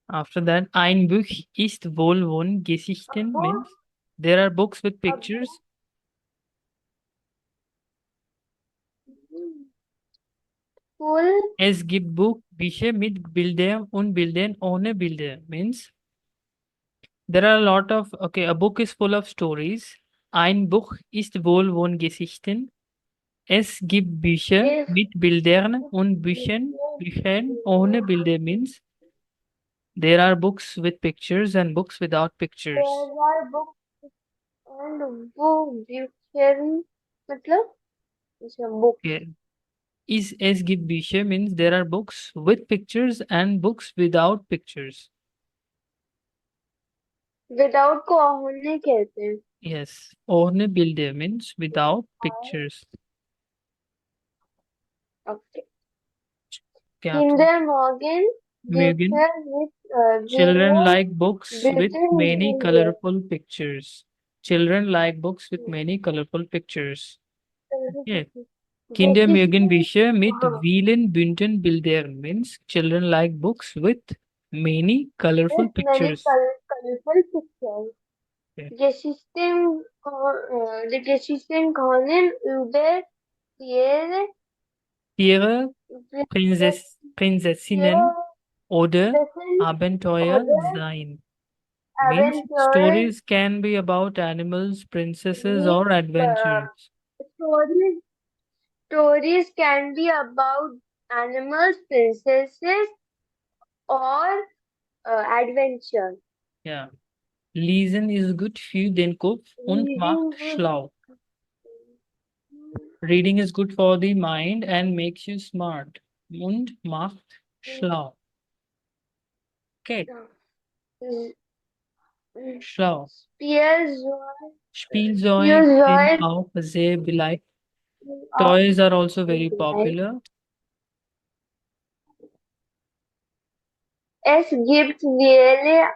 After that, ein Buch ist wohl von Geschichten book, means there are books with a book, pictures. full, Es gibt Bücher mit Bildern und Bildern ohne Bilder means there are a lot of, okay, a book is full of stories. Ein Buch ist wohl von Geschichten. Es gibt Bücher if mit Bildern und Büchern ohne Bilder means there are books with pictures and books without pictures. there are books and book dictionary, मतलब अच्छा book Okay. Is es gibt Bücher means there are books with pictures and books without pictures. without को होने कहते हैं. Yes. Ohne Bilder means without pictures. Okay. Captain Kindermorgen Mugen. Bücher with Children William like books with Bilden many Bilder. colorful pictures. Children like books with many colorful pictures. Okay. Geschichten, Kindermögen mit हाँ, vielen bunten Bildern means children like books with many colorful with many pictures. colorful pictures. Okay. Die Geschichten können über Tiere, Tiere, Prinzessinnen oder Prinzessin Abenteuer oder sein. Means Abenteuer. stories can be about animals, princesses, Die or adventures. stories, stories can be about animals, princesses, or adventure. Yeah. Lesen ist gut für den Kopf und macht Reading is schlau. Reading is good for the mind and makes you smart. Und macht schlau. Okay, schlau. Spielzeug, Spielzeug sind Spielzeug auch sehr beliebt. auch Toys are also very gleich. popular. Es gibt viele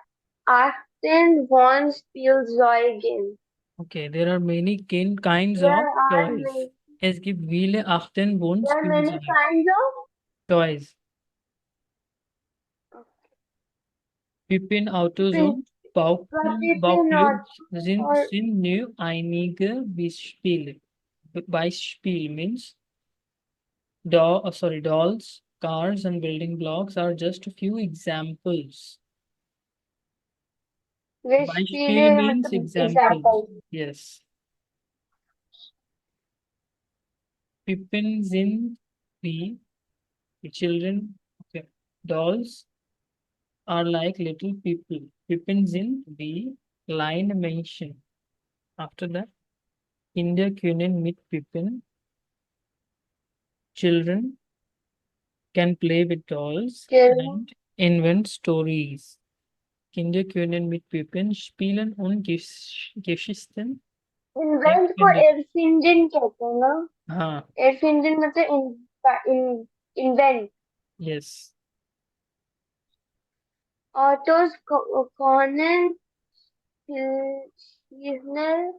Arten von Spielzeugen. Okay, there are many kinds There of are toys. many, Es gibt viele Arten von there are many Spielzeug. kinds of Toys. Pippin, Autos Spiel. und But it is not or Sind nur einige Beispiele. Beispiel means dolls, cars, and building blocks are just a few examples. Beispiele Spiele means मतलब examples. example. Yes. Pippin sind the children. Okay. Dolls are like little people. Pippin sind the line mention. After that, Kinder können mit Pippin. Children can play with dolls Children and invent stories. Kinder können mit Pippin spielen und Geschichten invent को erfinden. erfinden कहते हैं ना. हाँ, Erfinden मतलब invent. yes. Autos können schnell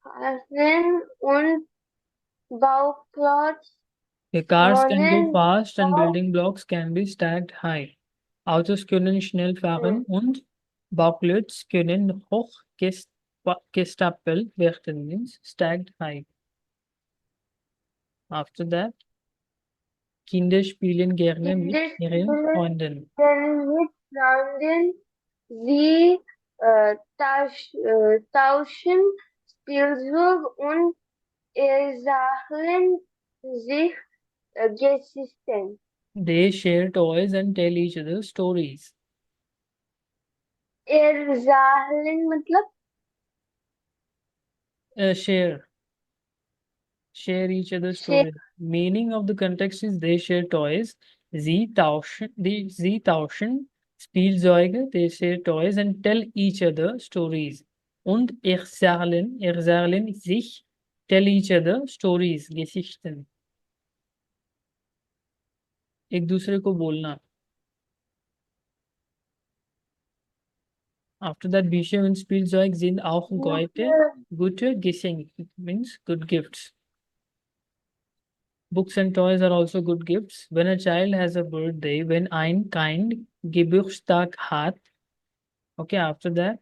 fahren und Bauklotz The cars can go können fast and Bau building blocks can be stacked high. Autos können schnell fahren und Bauklötze können hoch gestapelt werden, means stacked high. After that, Kinder spielen gerne in mit this ihren Freunden. mit Freunden. Sie tauschen Spielzeug und erzählen sich Geschichten. They share toys and tell each other stories. Erzählen मतलब Share each other's से stories. Meaning of the context is they share toys. Sie tauschen Spielzeuge, they share toys and tell each other stories. Und erzählen sich, tell each other stories, Geschichten. एक दूसरे को बोलना. After that, Bücher und Spielzeug sind auch Goethe, gute Geschenke, means good gifts. Books and toys are also good gifts. When a child has a birthday, wenn ein Kind Geburtstag hat, okay, after that,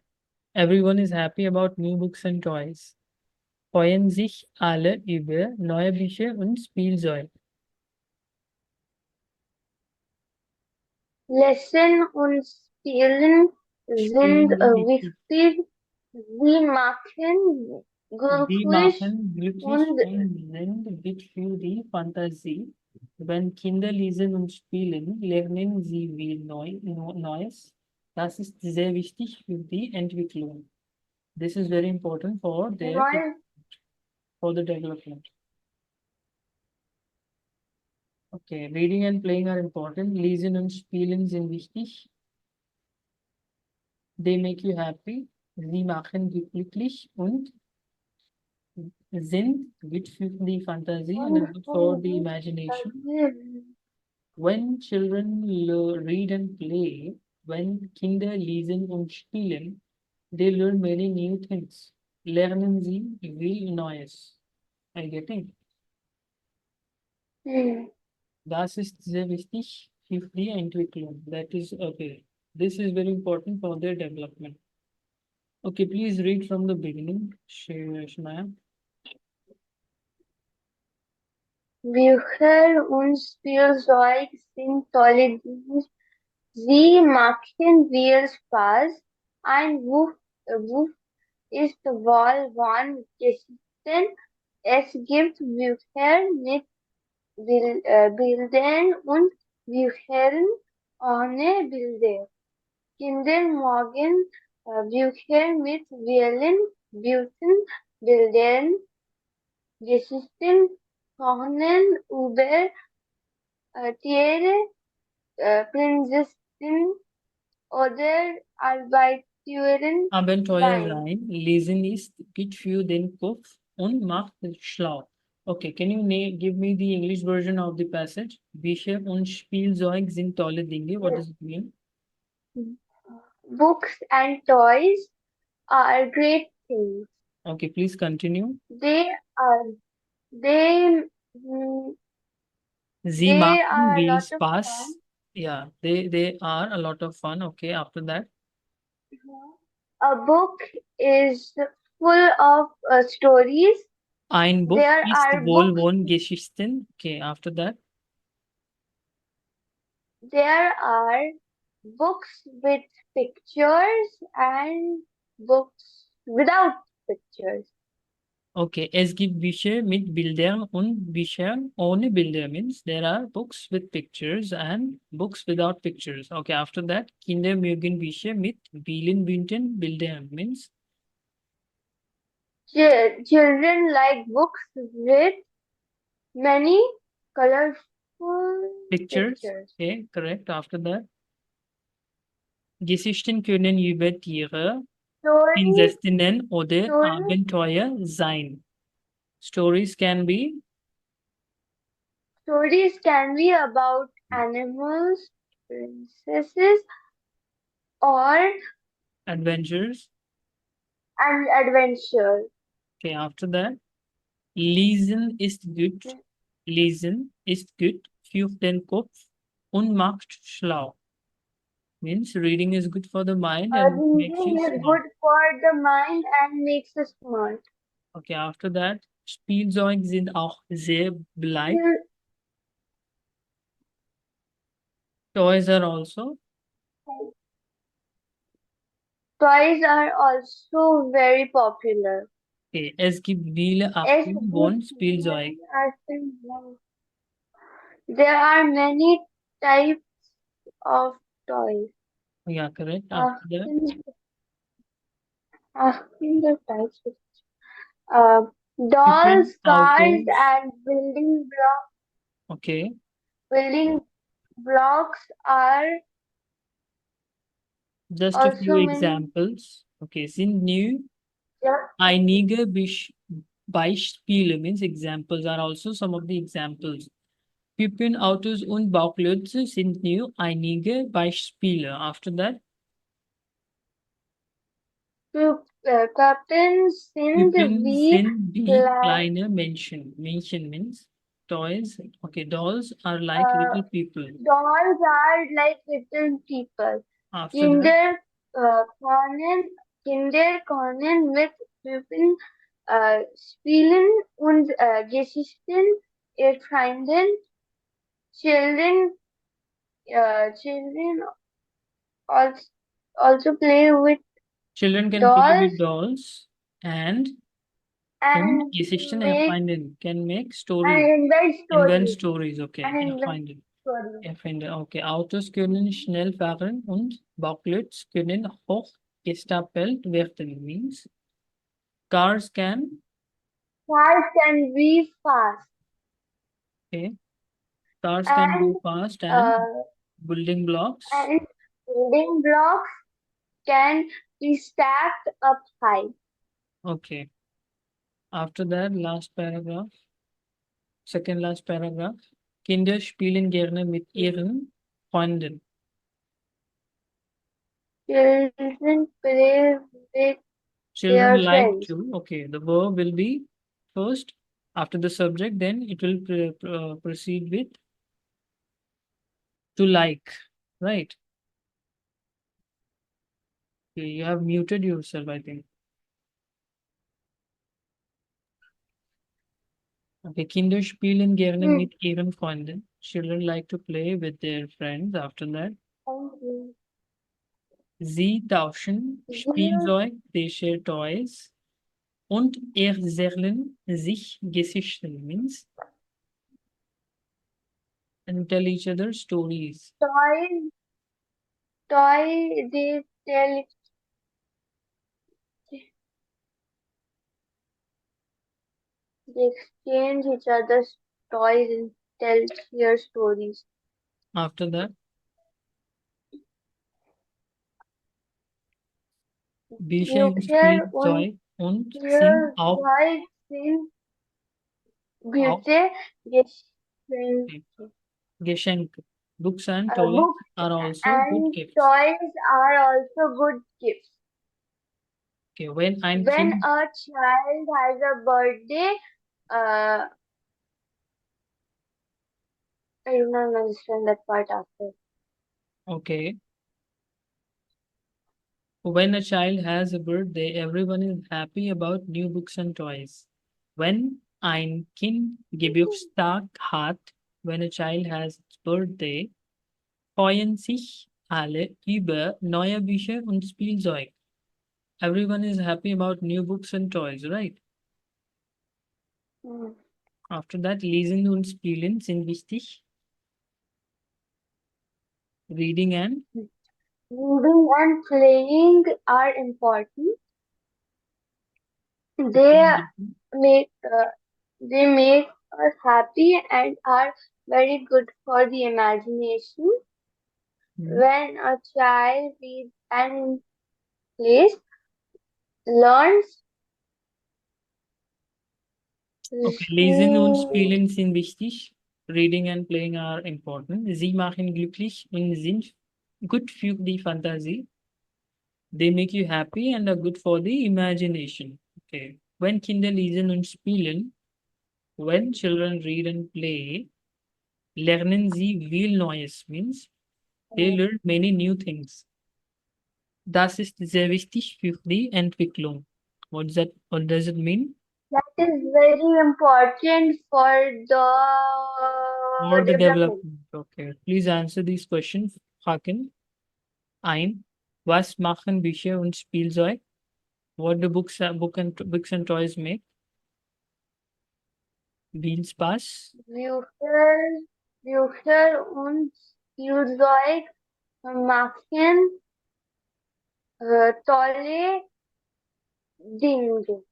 everyone is happy about new books and toys. Freuen sich alle über neue Bücher und Spielzeug. Lesen und Spielen sind Spielen sind wichtig. wichtig. Sie machen Die glücklich machen glücklich und und sind gut für die Fantasie. Wenn Kinder lesen und spielen, lernen sie viel Neues. Das ist sehr wichtig für die Entwicklung. This is very important neu for the development. Okay, reading and playing are important. Lesen und spielen sind wichtig. They make you happy. Sie machen dich glücklich und sind good for the fantasy and und good for the imagination. Fantasien. When children read and play, when Kinder lesen und spielen, they learn many new things. Lernen sie viel Neues. Are you getting? Hm. Das ist sehr wichtig für die Entwicklung. That is okay. This is very important for their development. Okay, please read from the beginning, Shreyan. Bücher und Spielzeug sind tolle Dinge. Sie machen viel Spaß. Ein Buch ist wohl von Geschichten. Es gibt Bücher mit Bildern und Bücher ohne Bilder. Kinder mögen Bücher mit vielen Bildern, Bildern, Geschichten, Kochen über Tiere, Prinzessinnen oder Arbeitstiere Abenteuer sein. sein. Lesen ist gut für den Kopf und macht schlau. Okay, can you give me the English version of the passage? Bücher und Spielzeug sind tolle Dinge. What does it mean? Books and toys are great things. Okay, please continue. They are they mm, Sie they machen are a viel lot of fun. Spaß. Yeah, they are a lot of fun. Okay, after that. A book is full of stories. Ein Buch There ist are books. wohlwollend Geschichten. Okay, after that. There are books with pictures and books without pictures. Okay, es gibt Bücher mit Bildern und Bücher ohne Bilder means there are books with pictures and books without pictures. Okay, after that, Kinder mögen Bücher mit vielen bunten Bildern means Children like books with many colorful pictures. pictures. Okay, correct. After that, Geschichten können über Tiere, Stories, Prinzessinnen oder stories, Abenteuer sein. Stories can be stories can be about animals, princesses, or adventures. an adventure. Okay, after that, Lesen ist gut. Lesen ist gut für den Kopf und macht schlau. Means reading is good for the mind and makes Reading you is smart. good for the mind and makes us smart. Okay, after that, Spielzeug sind auch sehr beliebt. Toys are also. Toys are also very popular. Okay, es gibt viele Es Arten gibt von Spielzeug. There are many types of toys. Yeah, correct. After that, Asking, asking the types. different Dolls, cars, autos. and Okay, building blocks are just a few also many. examples. Okay, sind new. Yeah. Einige Beispiele means examples are also some of the examples. Pippin, Autos und Bauklötze sind nur einige Beispiele. After that, Captains sind Pippin wie sind wie klein, kleine Menschen. Menschen means. toys. Okay, dolls are like Uh, little people. Dolls are like little people. After that, Kinder Können, Kinder können mit Typen spielen und Geschichten erfinden. Children, children also, also play with children can play dolls with dolls and and Geschichten make erfinden can make stories. and invent Invent stories. stories, okay. And invent Erfinden. stories. Erfinden, okay. Autos können schnell fahren und Bauklötze können hoch gestapelt werden. Means cars can, Cars can be fast okay. Cars can and go fast and uh, building blocks. and building blocks can be stacked up high. Okay. After that, last paragraph, second last paragraph. Kinder spielen gerne mit ihren Freunden. Children play with their Children like friends. to, okay, the verb will be first after the subject, then it will proceed with to like, right? Okay, you have muted yourself, I think. Okay, Kinder spielen gerne Hmm. mit ihren Freunden. Children like to play with their friends. After that, Thank you. sie tauschen These Spielzeug, they share toys und erzählen sich Geschichten, means and tell each other stories. toys, they tell, they exchange each other's toys and tell their stories. After that, Bücher und Bücher und Spielzeug und sind auch Spielzeug sind auch Goethe Geschenke. Geschenke. Books and toys Books are also good and gifts. toys are also good gifts. Okay, when ein When Kind, a child has a birthday, uh, I do not understand that part after. okay, when a child has a birthday, everyone is happy about new books and toys. When ein Kind Geburtstag hat, when a child has its birthday, freuen sich alle über neue Bücher und Spielzeug. Everyone is happy about new books and toys, right? Hmm. After that, lesen und spielen sind wichtig. Reading and Reading and playing are important. They okay, make they make us happy and are very good for the imagination. mhm. When a child reads and plays, learns Okay, lesen und listening. spielen sind wichtig. Reading and playing are important. Sie machen glücklich und sind good für die Fantasie. They make you happy and are good for the imagination. Okay. When Kinder lesen und spielen, when children read and play, lernen sie viel Neues, means they learn many new things. Das ist sehr wichtig für die Entwicklung. What does it mean? That is very important for For the the development. development. Okay. Please answer these questions. Haken. Ein. Was machen Bücher und Spielzeug? What do books and toys make? Viel Spaß. Bücher, Bücher und Spielzeug machen tolle Dinge.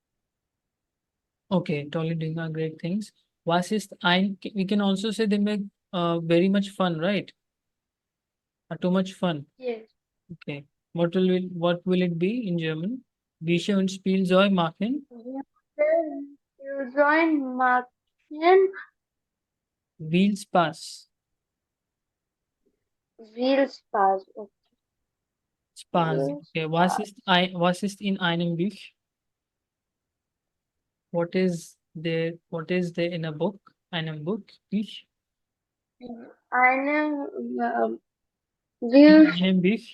Okay, totally doing are great things. Was ist ein? We can also say they make very much fun, right? Too much fun. Yes. Okay. What will it be in German? Bücher und Spielzeug machen Bücher, Spielzeug machen viel Spaß. viel Spaß. Spaß. Viel Okay. Spaß. Was ist in einem Buch? What is there in a book? Einem Buch, ich, Einem wir in einem Buch,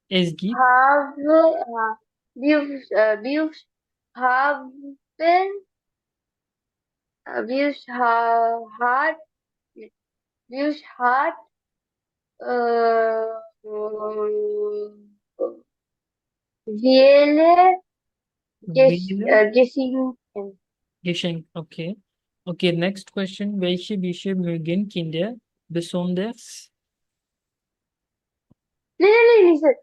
es gibt, have wir haben wir hat wir hat äh, viele wähle, Geschenke. Geschenk, okay. Okay, next question. Welche Bücher mögen Kinder besonders? नहीं नहीं नहीं sir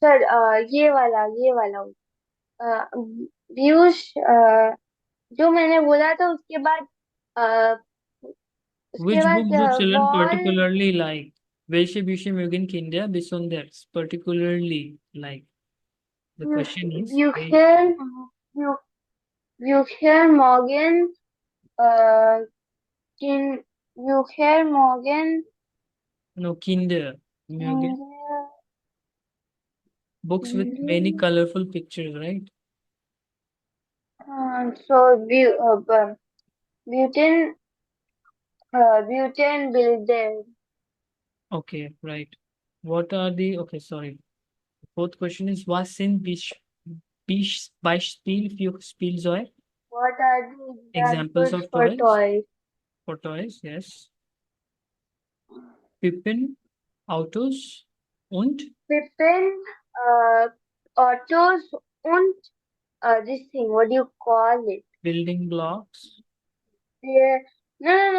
sir ये वाला पीयूष जो मैंने बोला था अ, उसके Which book बाद do children wall particularly like? Welche Bücher mögen Kinder besonders, particularly like? The question is, ब्यूखेल ब्यूखेल मॉर्गन किन ब्यूखेल मॉर्गन no, Kinder mögen किंडर books with many colorful pictures, right? So ब्यूटेन ब्यूटेन बिल्डर Okay, right. What are the, okay, sorry. Fourth question is, was sind Beispiel für Spielzeug? What are the Examples examples of for toys? toys? For toys, yes. Pippin, Autos und Pippin, autos, and this thing. What do you call it? building blocks. Yeah. No, no, no.